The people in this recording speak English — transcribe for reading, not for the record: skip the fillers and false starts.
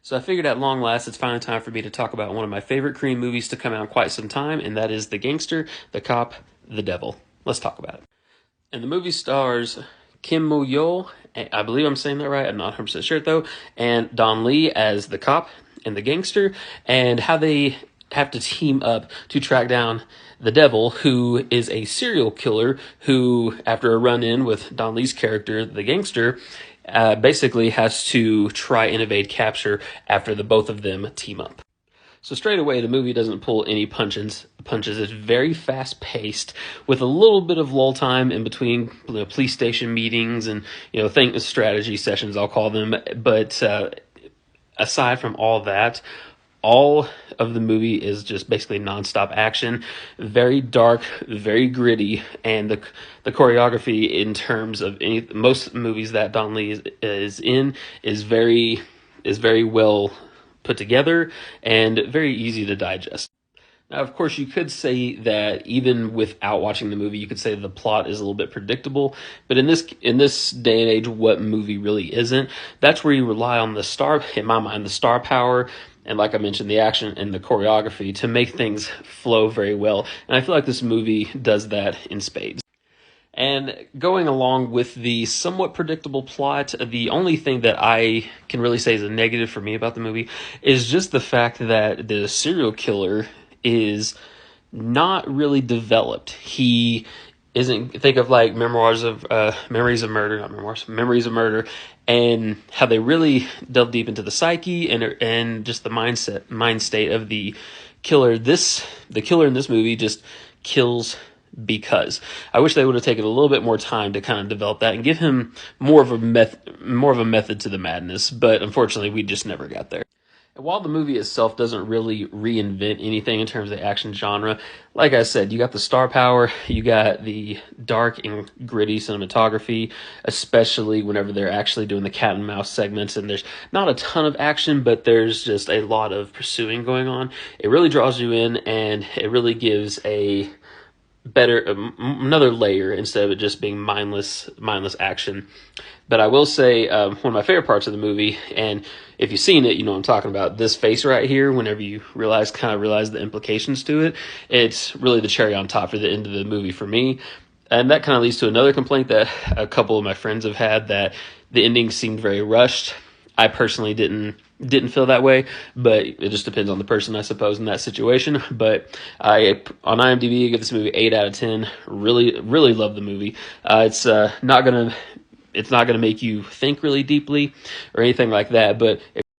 So I figured at long last it's finally time for me to talk about one of my favorite Korean movies to come out in quite some time, and that is The Gangster, The Cop, The Devil. Let's talk about it. And the movie stars Kim Moo-yo, I believe I'm saying that right, I'm not 100% sure though, and Don Lee as the cop and the gangster, and how they have to team up to track down the devil, who is a serial killer who, after a run-in with Don Lee's character, the gangster, basically has to try and evade capture after the both of them team up. So straight away, the movie doesn't pull any punches. It's very fast-paced, with a little bit of lull time in between police station meetings and strategy sessions, I'll call them. But aside from all that, all of the movie is just basically nonstop action, very dark, very gritty, and the choreography in terms of most movies that Don Lee is in is very well put together and very easy to digest. Now, of course, you could say that even without watching the movie, you could say the plot is a little bit predictable. But in this day and age, what movie really isn't? That's where you rely on in my mind, the star power, and like I mentioned, the action and the choreography to make things flow very well. And I feel like this movie does that in spades. And going along with the somewhat predictable plot, the only thing that I can really say is a negative for me about the movie is just the fact that the serial killer is not really developed. He isn't, think of like Memories of Murder, and how they really delve deep into the psyche and just the mind state of the killer. The killer in this movie just kills because. I wish they would have taken a little bit more time to kind of develop that and give him more of a method to the madness, but unfortunately we just never got there. And while the movie itself doesn't really reinvent anything in terms of the action genre, like I said, you got the star power, you got the dark and gritty cinematography, especially whenever they're actually doing the cat and mouse segments, and there's not a ton of action, but there's just a lot of pursuing going on. It really draws you in, and it really gives another layer instead of it just being mindless action. But I will say, one of my favorite parts of the movie, and if you've seen it, you know what I'm talking about, this face right here, whenever you realize the implications to it, it's really the cherry on top for the end of the movie for me. And that kind of leads to another complaint that a couple of my friends have had, that the ending seemed very rushed. I personally didn't feel that way, but it just depends on the person, I suppose, in that situation. But on IMDb, I give this movie 8 out of 10. Really, really love the movie. It's not gonna make you think really deeply or anything like that, but